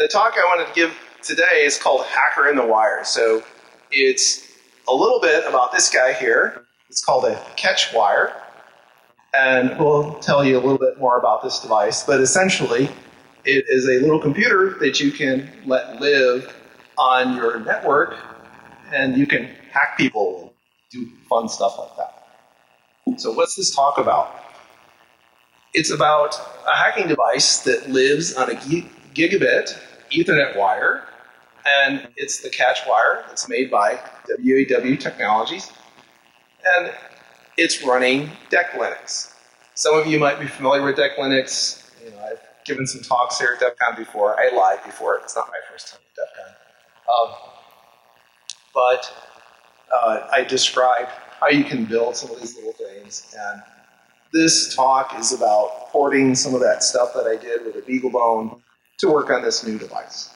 The talk I wanted to give today is called Hacker in the Wire. So it's a little bit about this guy here. It's called a catch wire. And we'll tell you a little bit more about this device. But essentially, it is a little computer that you can let live on your network, and you can hack people and do fun stuff like that. So what's this talk about? It's about a hacking device that lives on a gigabit Ethernet wire, and it's the catch wire. It's made by WAW Technologies, and it's running DEC Linux. Some of you might be familiar with DEC Linux. I've given some talks here at DEF CON before. I lied before. It's not my first time at DEF CON. But I described how you can build some of these little things. And this talk is about porting some of that stuff that I did with a BeagleBone to work on this new device.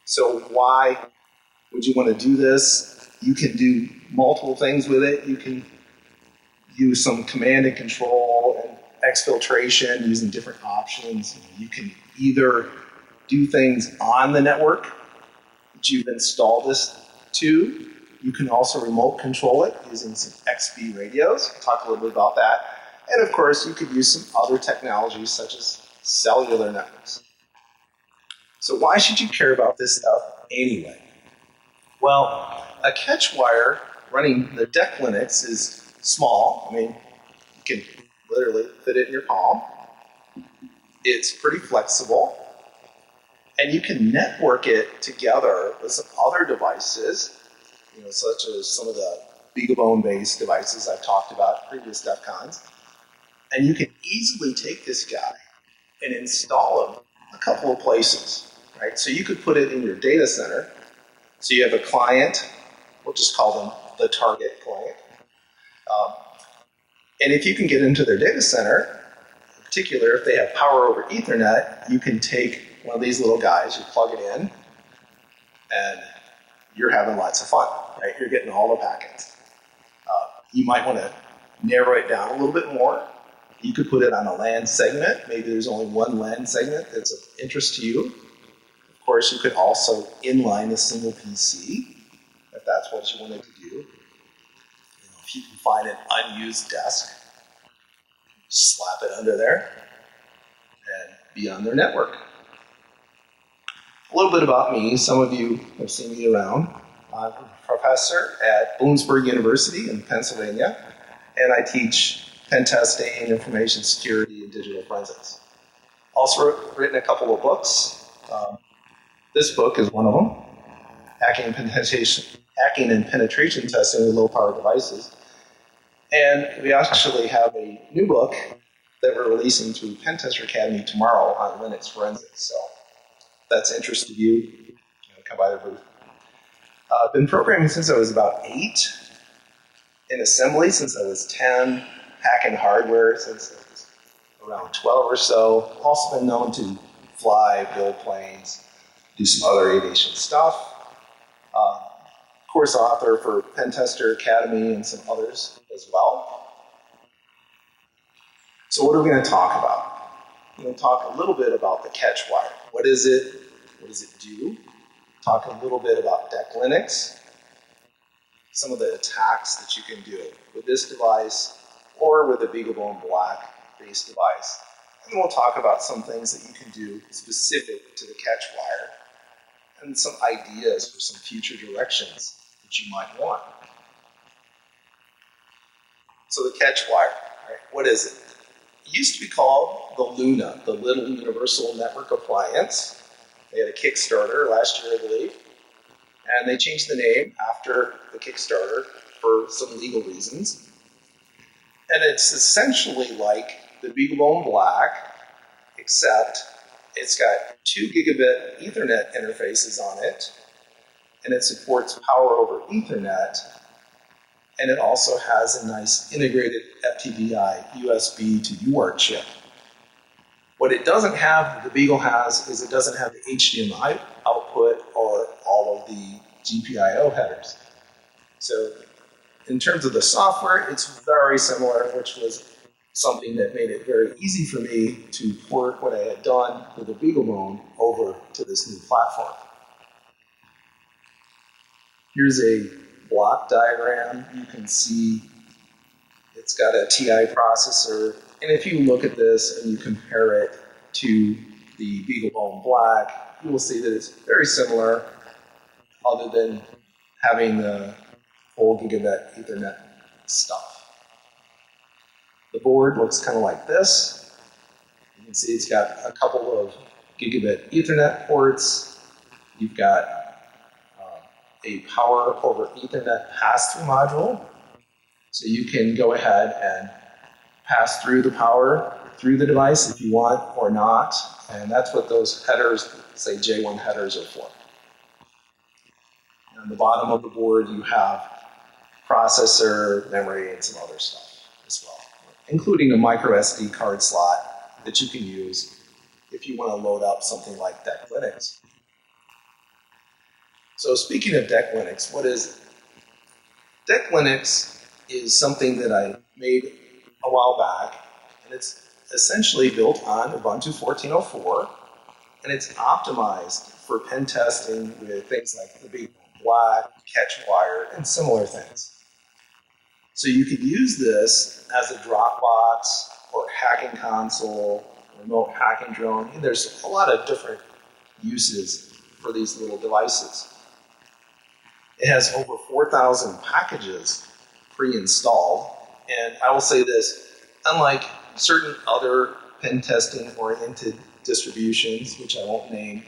So why would you want to do this? You can do multiple things with it. You can use some command and control and exfiltration using different options. You can either do things on the network that you've installed this to. You can also remote control it using some XB radios. We'll talk a little bit about that. And of course, you could use some other technologies such as cellular networks. So why should you care about this stuff anyway? Well, a catch wire running the DEC Linux is small. I mean, you can literally fit it in your palm. It's pretty flexible. And you can network it together with some other devices, such as some of the BeagleBone-based devices I've talked about in previous DEF CONs. And you can easily take this guy and install him a couple of places, right? So you could put it in your data center. So you have a client, we'll just call them the target client. And if you can get into their data center, in particular, if they have power over Ethernet, you can take one of these little guys, you plug it in, and you're having lots of fun, right? You're getting all the packets. You might want to narrow it down a little bit more. You could put it on a LAN segment. Maybe there's only one LAN segment that's of interest to you. Of course, you could also inline a single PC, if that's what you wanted to do. If you can find an unused desk, slap it under there and be on their network. A little bit about me. Some of you have seen me around. I'm a professor at Bloomsburg University in Pennsylvania, and I teach pen testing, information security, and digital forensics. Also written a couple of books. This book is one of them, Hacking and Penetration Testing with Low-Power Devices. And we actually have a new book that we're releasing through Pen Tester Academy tomorrow on Linux forensics. So if that's interest to you, come by the booth. I've been programming since I was about 8, in assembly since I was 10, hacking hardware since I was around 12 or so. Also been known to fly, build planes, do some other aviation stuff. Course author for Pen Tester Academy and some others as well. So what are we going to talk about? We're going to talk a little bit about the catch wire. What is it? What does it do? Talk a little bit about DEC Linux, some of the attacks that you can do with this device or with a BeagleBone Black-based device. And then we'll talk about some things that you can do specific to the catch wire and some ideas for some future directions that you might want. So the catch wire, right? What is it? It used to be called the Luna, the Little Universal Network Appliance. They had a Kickstarter last year, I believe, and they changed the name after the Kickstarter for some legal reasons. And it's essentially like the BeagleBone Black, except it's got 2 gigabit Ethernet interfaces on it, and it supports power over Ethernet, and it also has a nice integrated FTDI USB to UART chip. What it doesn't have, the Beagle has, is it doesn't have the HDMI output or all of the GPIO headers. So in terms of the software, it's very similar, which was something that made it very easy for me to port what I had done with the BeagleBone over to this new platform. Here's a block diagram. You can see it's got a TI processor, and if you look at this and you compare it to the BeagleBone Black, you will see that it's very similar, other than having the whole gigabit Ethernet stuff. The board looks kind of like this. You can see it's got a couple of gigabit Ethernet ports. You've got a power over Ethernet pass-through module. So you can go ahead and pass through the power through the device if you want or not. And that's what those headers, say J1 headers, are for. On the bottom of the board, you have processor, memory, and some other stuff as well, including a micro SD card slot that you can use if you want to load up something like DEC Linux. So speaking of DEC Linux, what is it? DEC Linux is something that I made a while back, and it's essentially built on Ubuntu 14.04, and it's optimized for pen testing with things like the BeagleBone Black, CatchWire, and similar things. So you could use this as a Dropbox or hacking console, remote hacking drone. And there's a lot of different uses for these little devices. It has over 4,000 packages pre-installed, and I will say this, unlike certain other pen testing oriented distributions, which I won't name,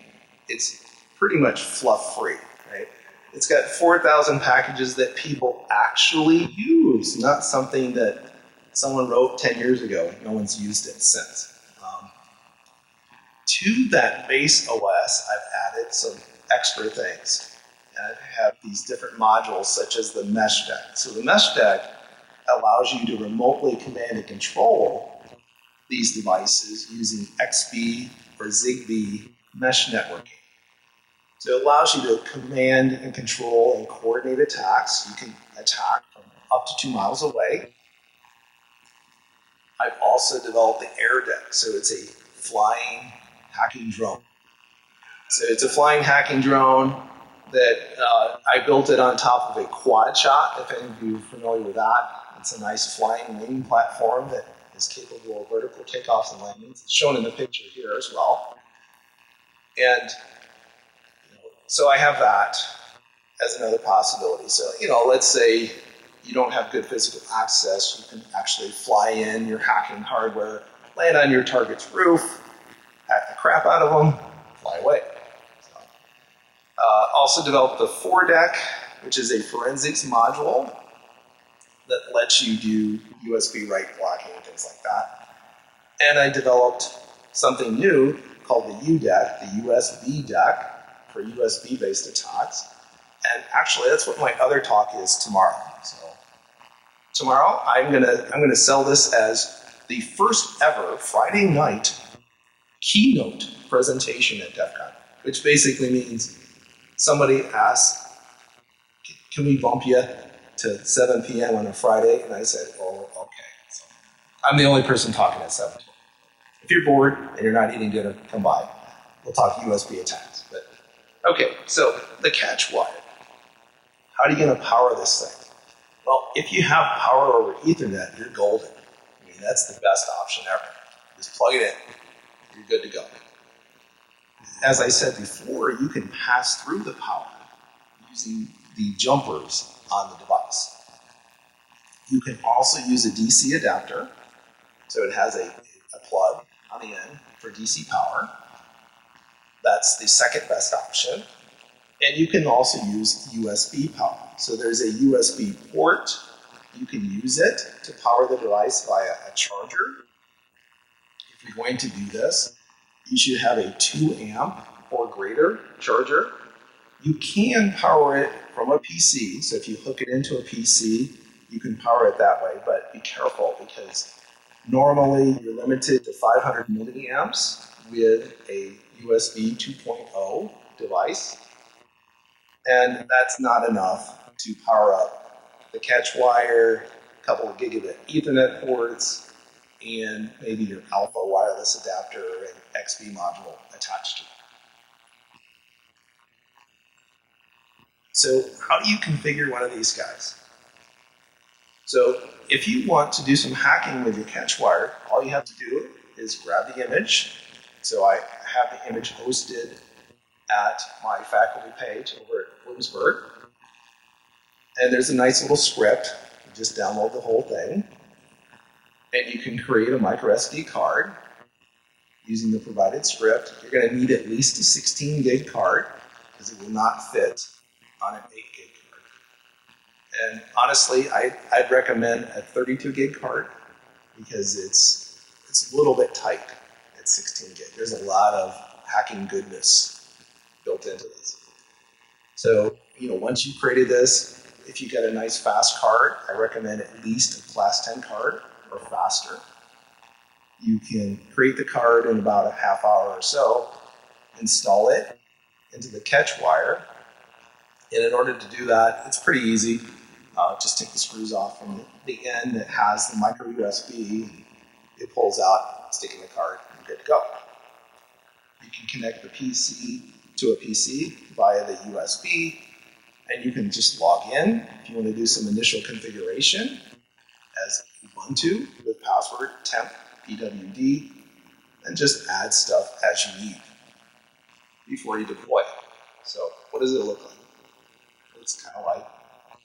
it's pretty much fluff free, right? It's got 4,000 packages that people actually use, not something that someone wrote 10 years ago and no one's used it since. To that base OS, I've added some extra things. I have these different modules such as the mesh deck. So the mesh deck allows you to remotely command and control these devices using XBee or Zigbee mesh networking. So it allows you to command and control and coordinate attacks. You can attack from up to 2 miles away. I've also developed the air deck. So it's a flying hacking drone. So it's a flying hacking drone that I built it on top of a quad shot, if any of you are familiar with that. It's a nice flying wing platform that is capable of vertical takeoffs and landings. It's shown in the picture here as well. And so I have that as another possibility. So, let's say you don't have good physical access, you can actually fly in your hacking hardware, land on your target's roof, hack the crap out of them, fly away. Also developed the ForeDeck, which is a forensics module that lets you do USB write blocking and things like that. And I developed something new called the UDeck, the USB deck for USB-based attacks. And actually, that's what my other talk is tomorrow. So tomorrow, I'm gonna sell this as the first ever Friday night keynote presentation at DEF CON, which basically means somebody asks, can we bump you to 7 p.m. on a Friday? And I said, oh, okay. So I'm the only person talking at 7. If you're bored and you're not eating dinner, come by. We'll talk USB attacks. But okay, so the CatchWire. How are you going to power this thing? Well, if you have power over Ethernet, you're golden. I mean, that's the best option ever. Just plug it in. You're good to go. As I said before, you can pass through the power using the jumpers on the device. You can also use a DC adapter, so it has a plug on the end for DC power. That's the second best option. And you can also use USB power. So there's a USB port. You can use it to power the device via a charger. If you're going to do this, you should have a 2 amp or greater charger. You can power it from a PC, so if you hook it into a PC, you can power it that way, but be careful because normally you're limited to 500 milliamps with a USB 2.0 device, and that's not enough to power up the CatchWire, a couple of gigabit Ethernet ports, and maybe your alpha wireless adapter and XB module attached to it. So how do you configure one of these guys? So if you want to do some hacking with your catch wire, all you have to do is grab the image. So I have the image hosted at my faculty page over at Williamsburg. And there's a nice little script. You just download the whole thing. And you can create a micro SD card using the provided script. You're going to need at least a 16 gig card because it will not fit on an 8 gig card. And honestly, I'd recommend a 32 gig card because it's a little bit tight at 16 gig. There's a lot of hacking goodness built into this. So, once you've created this, if you get a nice fast card, I recommend at least a class 10 card or faster. You can create the card in about a half hour or so, install it into the catch wire. And in order to do that, it's pretty easy. Just take the screws off from the end that has the micro USB. It pulls out, stick in the card, and good to go. You can connect the PC to a PC via the USB, and you can just log in if you want to do some initial configuration as Ubuntu with password temp pwd, and just add stuff as you need before you deploy it. So what does it look like? It's kind of like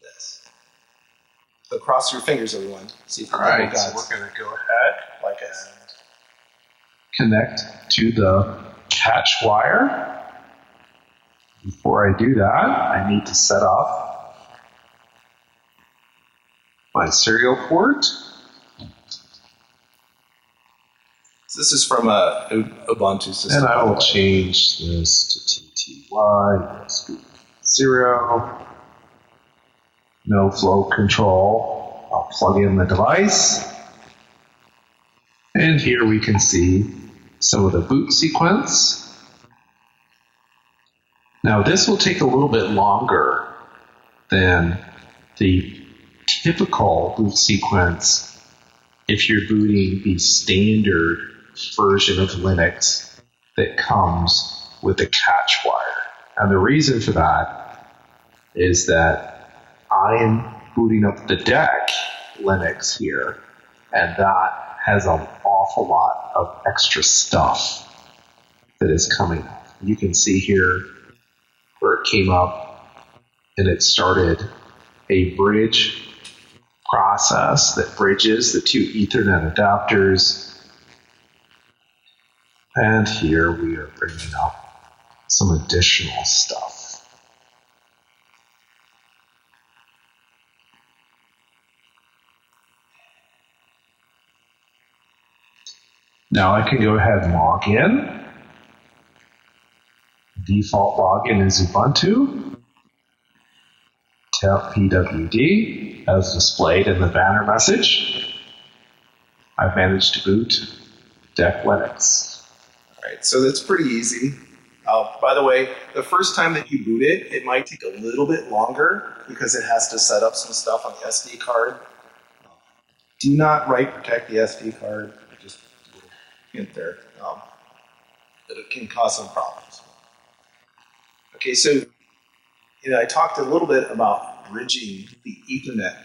this. So cross your fingers, everyone. See if all right, so we're going to go ahead like and connect to the catch wire. Before I do that, I need to set up my serial port. So this is from a Ubuntu system. And I will change this to TTY, USB 0, no flow control. I'll plug in the device. And here we can see some of the boot sequence. Now this will take a little bit longer than the typical boot sequence if you're booting the standard version of Linux that comes with the catch wire. And the reason for that is that I am booting up the DEC Linux here, and that has an awful lot of extra stuff that is coming up. You can see here where it came up and it started a bridge process that bridges the two Ethernet adapters. And here we are bringing up some additional stuff. Now I can go ahead and log in. Default login is Ubuntu. Temp pwd as displayed in the banner message. I've managed to boot DEC Linux. All right, so that's pretty easy. By the way, the first time that you boot it, it might take a little bit longer because it has to set up some stuff on the SD card. Do not write protect the SD card. Just a little hint there. That it can cause some problems. Okay, so I talked a little bit about bridging the Ethernet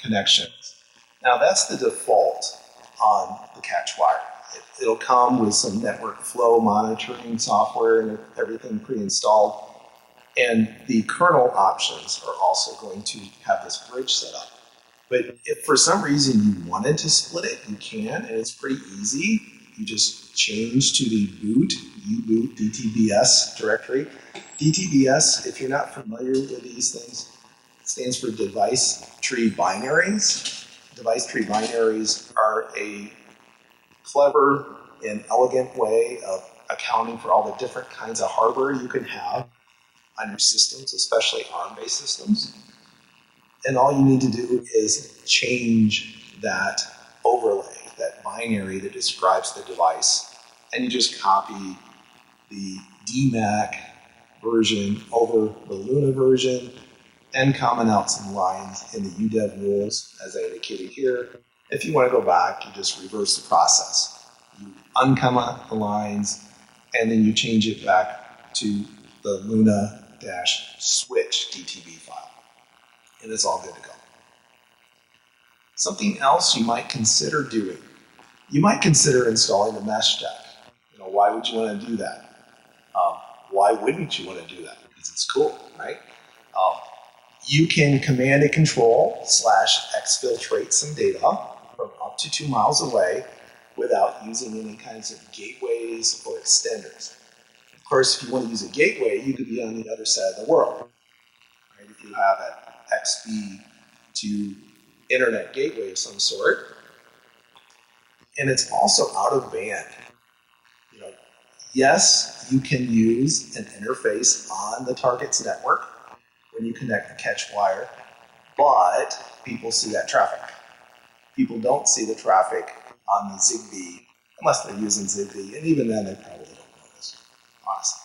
connections. Now that's the default on the catch wire. It'll come with some network flow monitoring software and everything pre-installed. And the kernel options are also going to have this bridge set up. But if for some reason you wanted to split it, you can, and it's pretty easy. You just change to the boot, uboot DTBS directory. DTBS, if you're not familiar with these things, stands for device tree binaries. Device tree binaries are a clever and elegant way of accounting for all the different kinds of hardware you can have on your systems, especially ARM-based systems. And all you need to do is change that overlay, that binary that describes the device, and you just copy the DMAC version over the Luna version and comment out some lines in the UDEV rules, as I indicated here, If you want to go back, you just reverse the process. You uncomment the lines, and then you change it back to the Luna-switch DTB file. And it's all good to go. Something else you might consider doing. You might consider installing the mesh deck. Why would you want to do that? Why wouldn't you want to do that? Because it's cool, right? You can command and control / exfiltrate some data from up to 2 miles away without using any kinds of gateways or extenders. Of course, if you want to use a gateway, you could be on the other side of the world. Right? If you have an XB to internet gateway of some sort, and it's also out of band. Yes, you can use an interface on the target's network when you connect the catch wire, but people see that traffic. People don't see the traffic on the Zigbee unless they're using Zigbee, and even then they probably don't notice, honestly.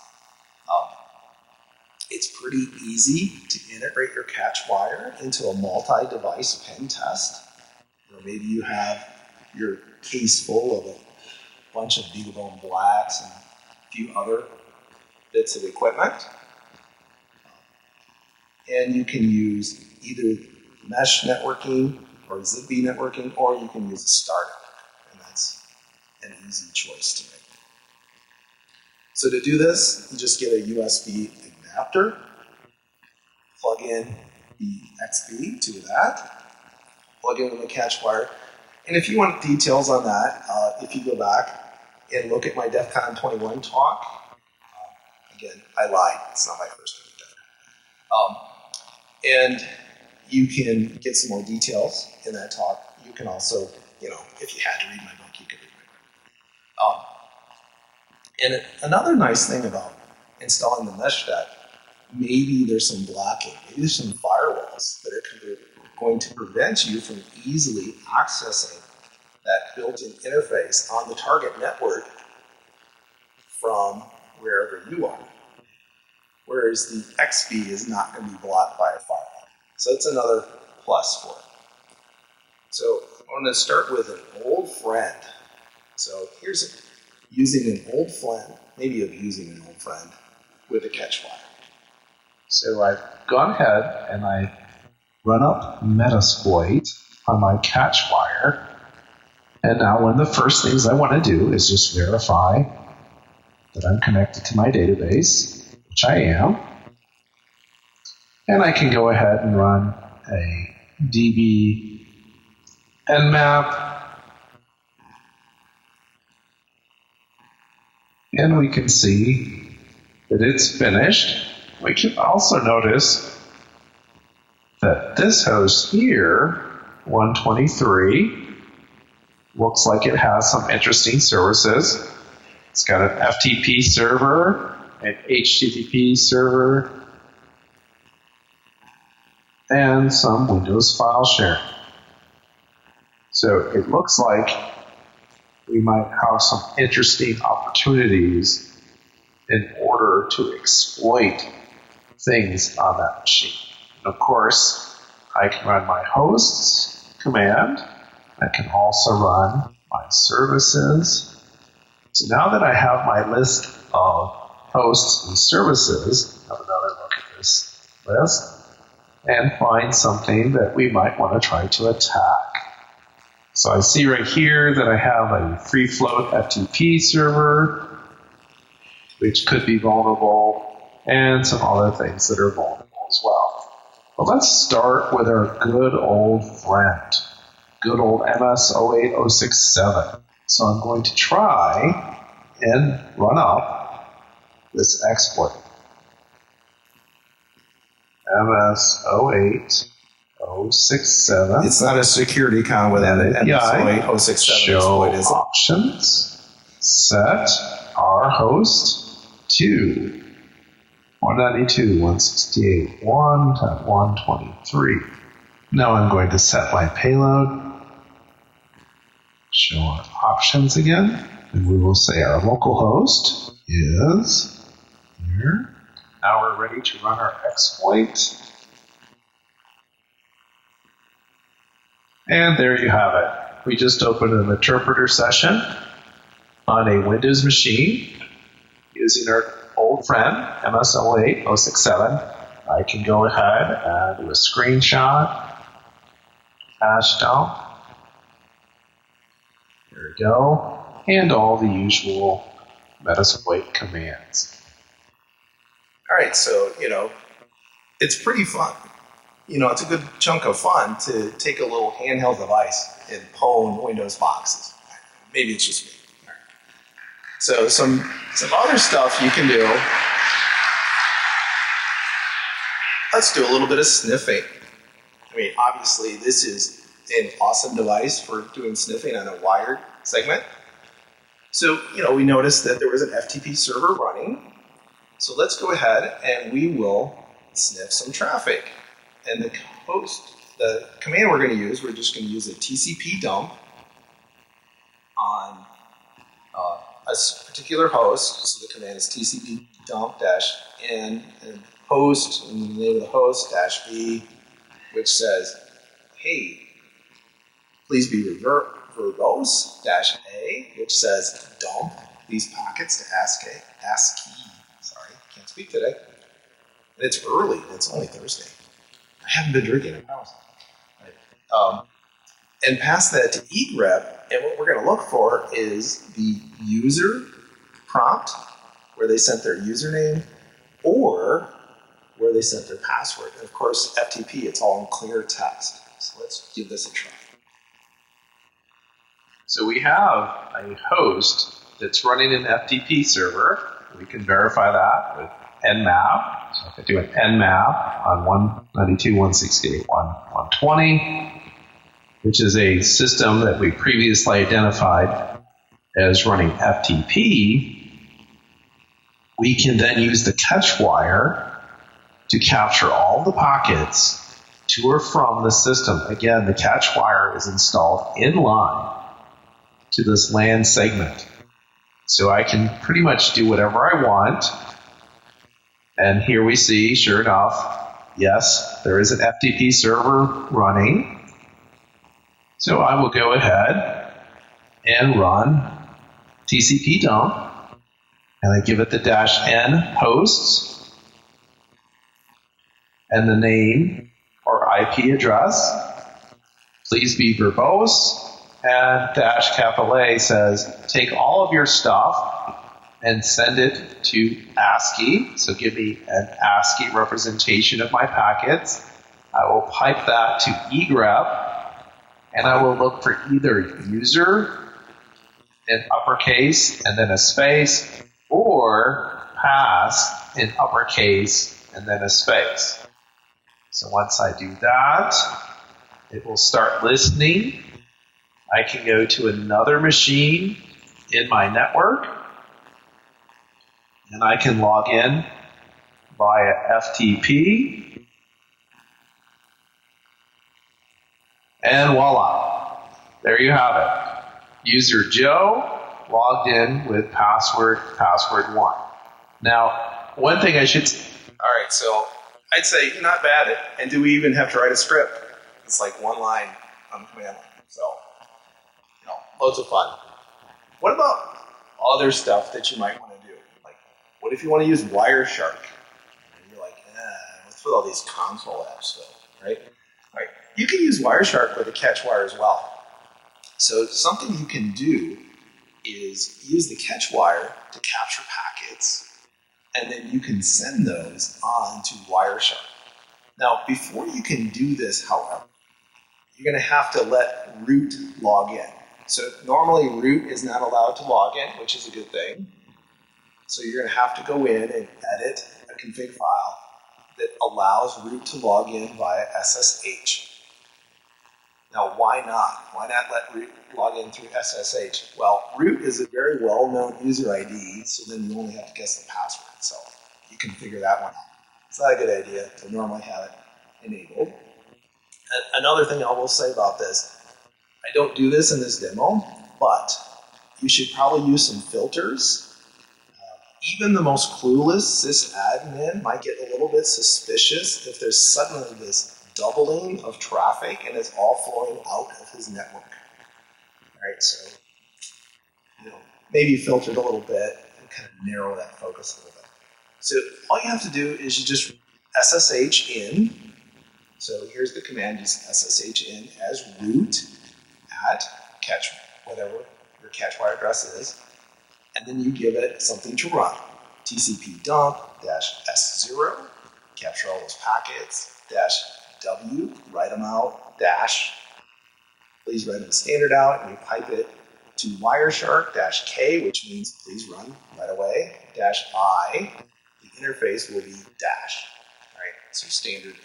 It's pretty easy to integrate your catch wire into a multi-device pen test. Maybe you have your case full of a bunch of BeagleBone Blacks and a few other bits of equipment. And you can use either mesh networking or Zigbee networking, or you can use a star network, and that's an easy choice to make. So to do this, you just get a USB adapter, plug in the XB to that, plug in the catch wire, and if you want details on that, if you go back and look at my DEF CON 21 talk, again, I lied, it's not my first one. And you can get some more details in that talk. You can also, if you had to read my book, you could read my book. And another nice thing about installing the mesh deck, maybe there's some blocking, maybe there's some firewalls that are going to prevent you from easily accessing that built-in interface on the target network from wherever you are. Whereas the XB is not going to be blocked by a firewall. So it's another plus for it. So I'm going to start with an old friend. So here's using an old friend, maybe using an old friend with a catch wire. So I've gone ahead and I run up Metasploit on my catch wire. And now one of the first things I want to do is just verify that I'm connected to my database, which I am. And I can go ahead and run a DB nmap. And we can see that it's finished. We can also notice that this host here, 123, looks like it has some interesting services. It's got an FTP server, an HTTP server, and some Windows file sharing. So it looks like we might have some interesting opportunities in order to exploit things on that machine. And of course, I can run my hosts command. I can also run my services. So now that I have my list of hosts and services, have another look at this list and find something that we might want to try to attack. So I see right here that I have a free float FTP server, which could be vulnerable, and some other things that are vulnerable as well. But let's start with our good old friend, good old MS-08067. So I'm going to try and run up this exploit. MS-08067. It's not a security con with an MS-08067 exploit, is it? Options, set our host to 192.168.1.123. Now I'm going to set my payload, show our options again, and we will say our local host is here. Now we're ready to run our exploit. And there you have it. we just opened an interpreter session on a Windows machine using our old friend, MS08067. I can go ahead and do a screenshot, hash dump. There we go. And all the usual Metasploit commands. All right, so, it's pretty fun. It's a good chunk of fun to take a little handheld device and pwn Windows boxes. Maybe it's just me. All right. So some other stuff you can do. Let's do a little bit of sniffing. I mean, obviously, this is an awesome device for doing sniffing on a wired segment. So, we noticed that there was an FTP server running. So let's go ahead and we will sniff some traffic. And the command we're going to use, we're just going to use a TCP dump on a particular host. So the command is TCP dump -n and host, and the name of the host -v, which says, hey, please be verbose -a, which says dump these packets to ASCII. Sorry, can't speak today. And it's early. It's only Thursday. I haven't been drinking, I promise. Right. And pass that to egrep, and what we're going to look for is the user prompt, where they sent their username, or where they sent their password. And of course, FTP, it's all in clear text. So let's give this a try. So we have a host that's running an FTP server. We can verify that with nmap. So if I do an nmap on 192.168.120, which is a system that we previously identified as running FTP, we can then use the catch wire to capture all the packets to or from the system. Again, the catch wire is installed in line to this LAN segment. So I can pretty much do whatever I want. And here we see, sure enough, yes, there is an FTP server running. So I will go ahead and run TCP dump, and I give it the -n hosts and the name or IP address. Please be verbose. And -A says, take all of your stuff and send it to ASCII. So give me an ASCII representation of my packets. I will pipe that to egrep, and I will look for either user in uppercase and then a space, or pass in uppercase and then a space. So once I do that, it will start listening. I can go to another machine in my network, and I can log in via FTP, and voila, there you have it. User Joe logged in with password 1. Now, one thing I should say. All right, so I'd say not bad. And do we even have to write a script? It's like one line on command line. So, loads of fun. What about other stuff that you might want to do? Like, what if you want to use Wireshark? And you're like, what's with all these console apps, though, right? All right, you can use Wireshark with a catch wire as well. So something you can do is use the catch wire to capture packets, and then you can send those on to Wireshark. Now, before you can do this, however, you're going to have to let root log in. So normally root is not allowed to log in, which is a good thing. So you're going to have to go in and edit a config file that allows root to log in via SSH. Now, why not? Why not let root log in through SSH? Well, root is a very well-known user ID, so then you only have to guess the password. So you can figure that one out. It's not a good idea to normally have it enabled. And another thing I will say about this, I don't do this in this demo, but you should probably use some filters. Even the most clueless sysadmin might get a little bit suspicious if there's suddenly this doubling of traffic and it's all flowing out of his network. All right, so maybe filter it a little bit and kind of narrow that focus a little bit. So all you have to do is you just SSH in. So here's the command: use SSH in as root at catch, whatever your catch wire address is, and then you give it something to run. TCP dump -S0, capture all those packets, -W, write them out, please write them standard out, and you pipe it to Wireshark -K, which means please run right away, -I. The interface will be dash. All right, so standard.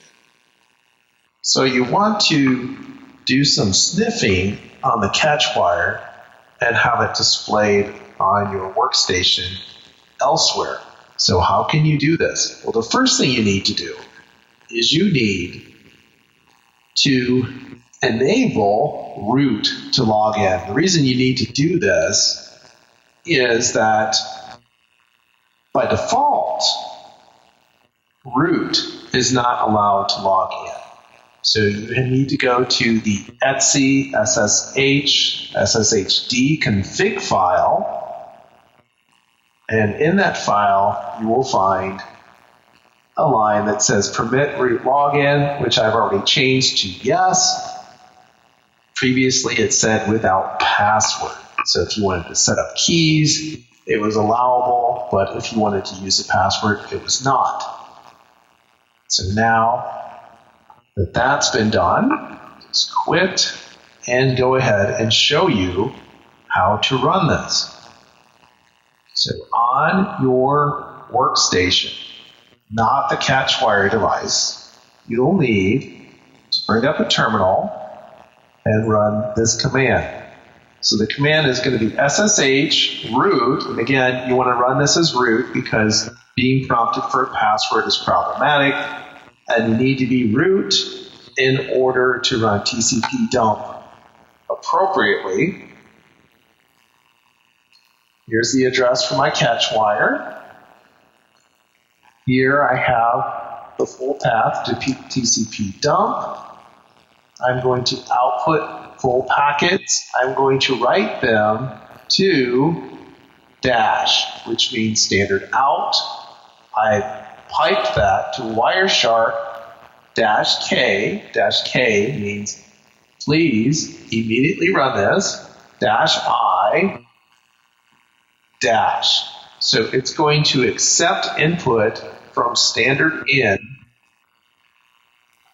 So you want to do some sniffing on the catch wire and have it displayed on your workstation elsewhere. So how can you do this? Well, the first thing you need to do is you need to enable root to log in. The reason you need to do this is that by default, root is not allowed to log in. So you need to go to the etc sshd config file, and in that file you will find a line that says permit root login, which I've already changed to yes. Previously it said without password. So if you wanted to set up keys, it was allowable, but if you wanted to use a password, it was not. So now that that's been done, just quit and go ahead and show you how to run this. So on your workstation, not the catch wire device, you'll need to bring up a terminal and run this command. So the command is going to be SSH root, and again, you want to run this as root because being prompted for a password is problematic, and you need to be root in order to run TCP dump appropriately. Here's the address for my catch wire. Here I have the full path to TCP dump. I'm going to output full packets. I'm going to write them to dash, which means standard out. I piped that to Wireshark -K. -K means please immediately run this, -I, dash. So it's going to accept input from standard in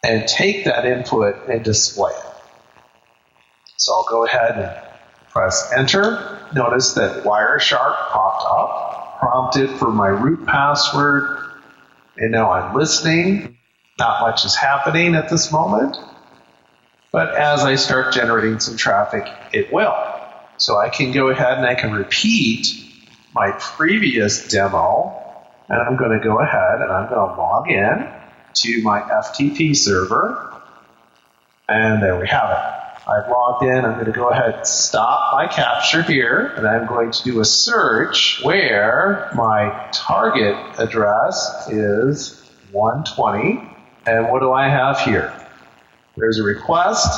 and take that input and display it. So I'll go ahead and press enter. Notice that Wireshark popped up, prompted for my root password, and now I'm listening. Not much is happening at this moment, but as I start generating some traffic, it will. So I can go ahead and I can repeat my previous demo, and I'm going to go ahead and I'm going to log in to my FTP server, and there we have it. I've logged in. I'm going to go ahead and stop my capture here, and I'm going to do a search where my target address is 120. And what do I have here? There's a request,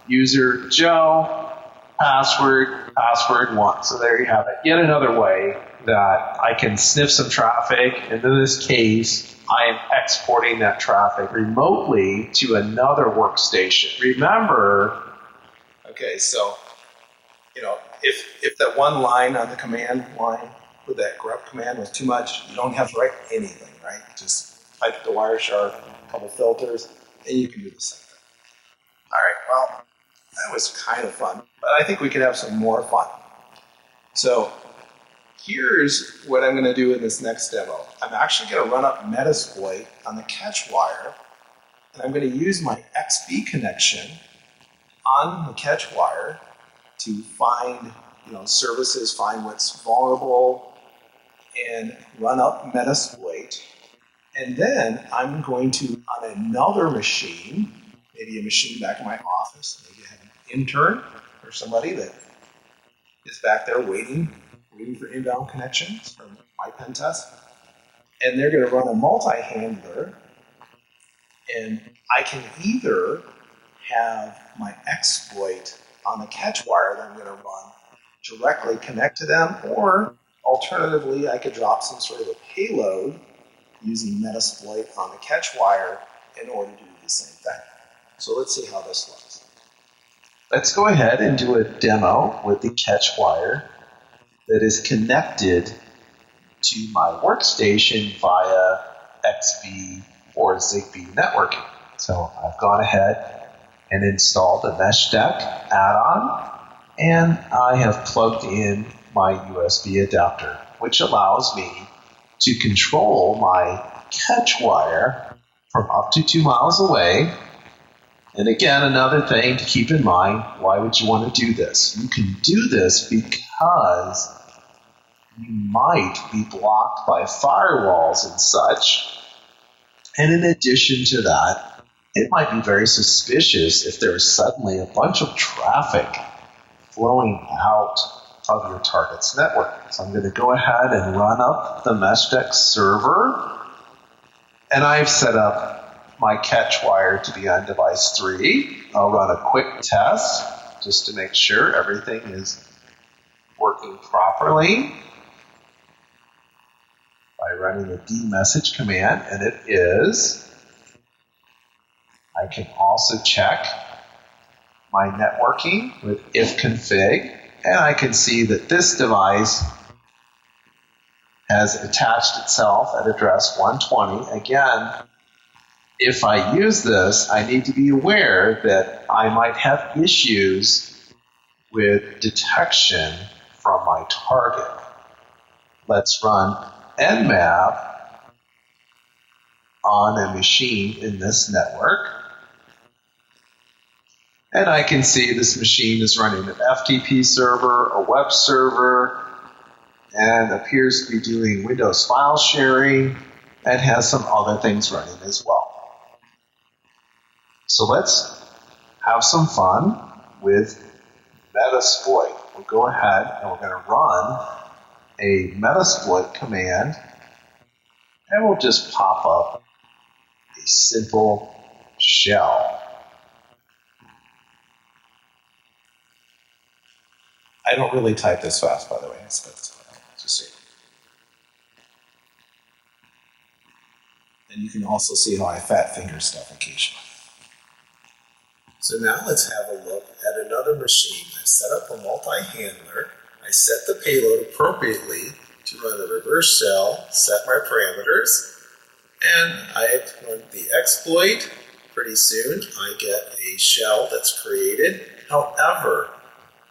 user Joe, password 1. So there you have it. Yet another way that I can sniff some traffic, and in this case, I am exporting that traffic remotely to another workstation. Remember, okay, so if that one line on the command line with that grep command was too much, you don't have to write anything, right? Just type the Wireshark, a couple filters, and you can do the same thing. All right, well, that was kind of fun, but I think we could have some more fun. So here's what I'm going to do in this next demo. I'm actually going to run up Metasploit on the catch wire, and I'm going to use my XB connection on the catch wire to find services, find what's vulnerable, and run up Metasploit. And then I'm going to, on another machine, maybe a machine back in my office, maybe I have an intern or somebody that is back there waiting for inbound connections from my pen test. And they're going to run a multi-handler, and I can either have my exploit on the catch wire that I'm going to run directly connect to them, or alternatively, I could drop some sort of a payload using Metasploit on the catch wire in order to do the same thing. So let's see how this looks. Let's go ahead and do a demo with the catch wire that is connected to my workstation via XB or Zigbee networking. So I've gone ahead and installed the Mesh Deck add-on, and I have plugged in my USB adapter, which allows me to control my catch wire from up to 2 miles away. And again, another thing to keep in mind, why would you want to do this? You can do this because you might be blocked by firewalls and such. And in addition to that, it might be very suspicious if there is suddenly a bunch of traffic flowing out of your target's network. So I'm going to go ahead and run up the MeshDeck server, and I've set up my catch wire to be on device 3. I'll run a quick test just to make sure everything is working properly by running the dmessage command, and it is. I can also check my networking with ifconfig, and I can see that this device has attached itself at address 120. Again, if I use this, I need to be aware that I might have issues with detection from my target. Let's run nmap on a machine in this network. And I can see this machine is running an FTP server, a web server, and appears to be doing Windows file sharing, and has some other things running as well. So let's have some fun with Metasploit. We'll go ahead and we're going to run a Metasploit command, and we'll just pop up a simple shell. I don't really type this fast, by the way. So just so. And you can also see how I fat finger stuff occasionally. So now let's have a look at another machine. I set up a multi-handler. I set the payload appropriately to run a reverse shell, set my parameters, and I run the exploit. Pretty soon I get a shell that's created. However,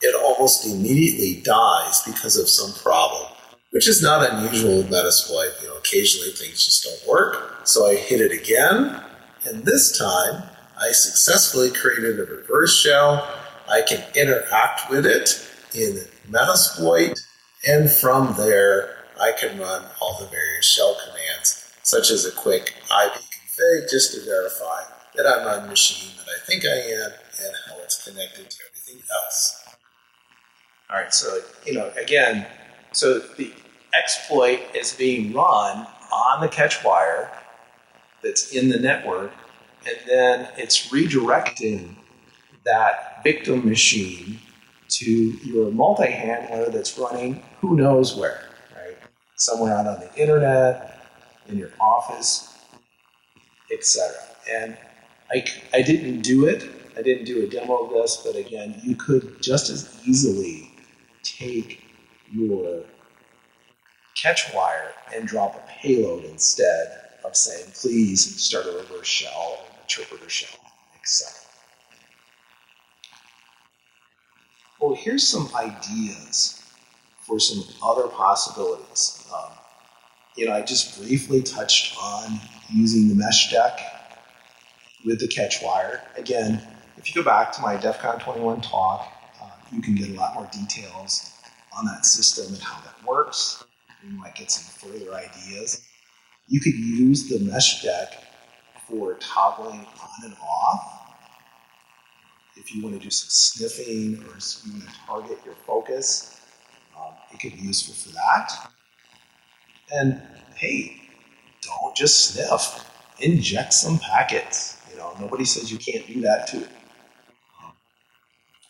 it almost immediately dies because of some problem, which is not unusual with Metasploit. Occasionally things just don't work. So I hit it again, and this time I successfully created a reverse shell. I can interact with it in Metasploit, and from there I can run all the various shell commands, such as a quick ipconfig just to verify that I'm on the machine that I think I am and how it's connected to everything else. All right, so, again, so the exploit is being run on the catch wire that's in the network, and then it's redirecting that victim machine to your multi-handler that's running who knows where, right? Somewhere out on the internet, in your office, etc. And I didn't do it. I didn't do a demo of this, but again, you could just as easily take your catch wire and drop a payload instead of saying, please start a reverse shell, interpreter shell, etc. Well, here's some ideas for some other possibilities. I just briefly touched on using the mesh deck with the catch wire. Again, if you go back to my DEF CON 21 talk, you can get a lot more details on that system and how that works. You might get some further ideas. You could use the mesh deck for toggling on and off. If you want to do some sniffing or you want to target your focus, it could be useful for that. And hey, don't just sniff. Inject some packets. Nobody says you can't do that too.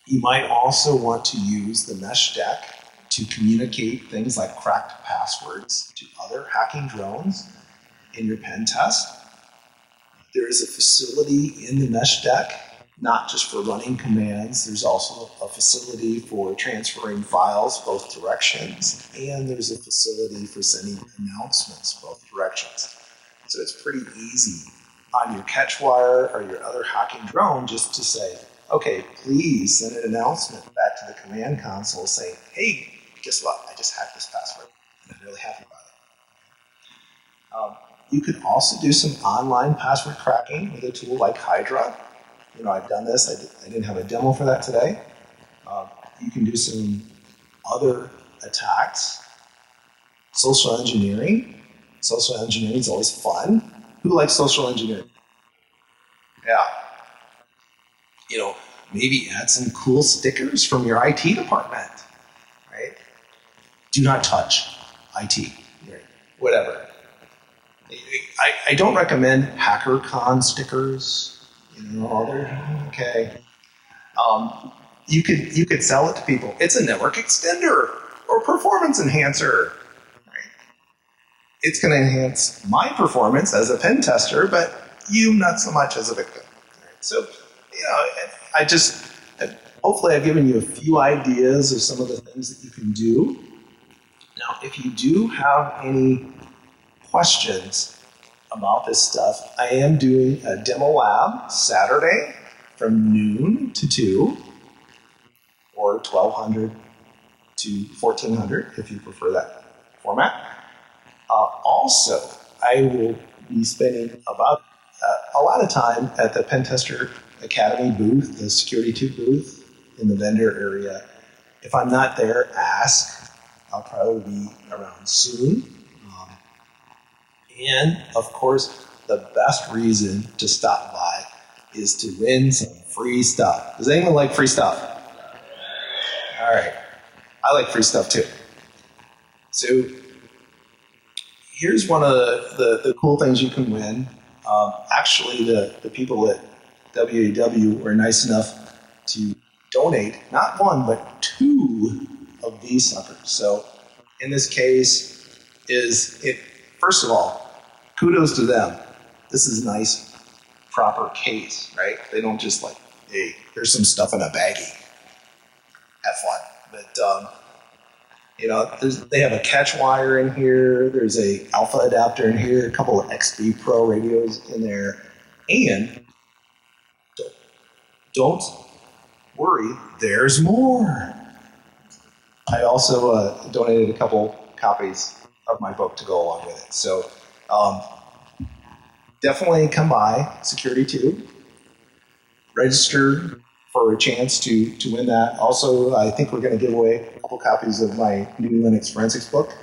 You might also want to use the mesh deck to communicate things like cracked passwords to other hacking drones in your pen test. There is a facility in the mesh deck, not just for running commands. There's also a facility for transferring files both directions, and there's a facility for sending announcements both directions. So it's pretty easy on your catchwire or your other hacking drone just to say, okay, please send an announcement back to the command console saying, hey, guess what? I just hacked this password, and I'm really happy about it. You could also do some online password cracking with a tool like Hydra. I've done this. I didn't have a demo for that today. You can do some other attacks. Social engineering. Social engineering is always fun. Who likes social engineering? Yeah. Maybe add some cool stickers from your IT department, right? Do not touch IT, right? Whatever. I don't recommend HackerCon stickers. Okay. You could sell it to people. It's a network extender or performance enhancer. Right? It's going to enhance my performance as a pen tester, but you not so much as a victim. Right? So, hopefully I've given you a few ideas of some of the things that you can do. Now, if you do have any questions about this stuff, I am doing a demo lab Saturday from noon to 2, or 1200 to 1400 if you prefer that format. Also, I will be spending about a lot of time at the Pentester Academy booth, the Security 2 booth in the vendor area. If I'm not there, ask. I'll probably be around soon. And, of course, the best reason to stop by is to win some free stuff. Does anyone like free stuff? All right. I like free stuff, too. So here's one of the cool things you can win. Actually, the people at WAW were nice enough to donate not one, but 2 of these suckers. So in this case, first of all, kudos to them. This is a nice, proper case, right? They don't just hey, here's some stuff in a baggie. Have fun. But, they have a catch wire in here. There's a alpha adapter in here, a couple of XB Pro radios in there. And don't worry, there's more. I also donated a couple copies of my book to go along with it. So definitely come by Security 2. Register for a chance to win that. Also, I think we're going to give away a couple copies of my new Linux Forensics book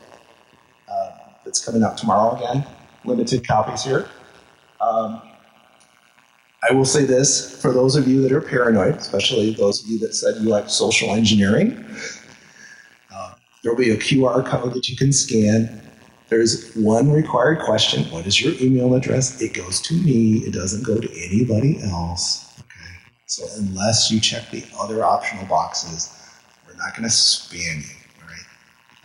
that's coming out tomorrow again. Limited copies here. I will say this, for those of you that are paranoid, especially those of you that said you like social engineering, there will be a QR code that you can scan. There's one required question. What is your email address? It goes to me. It doesn't go to anybody else. Okay. So unless you check the other optional boxes, we're not going to spam you. All right.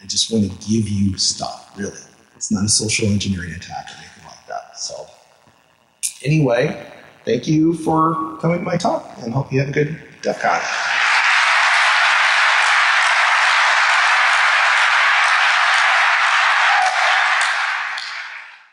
I just want to give you stuff, really. It's not a social engineering attack or anything like that. So anyway, thank you for coming to my talk, and hope you have a good DEF CON.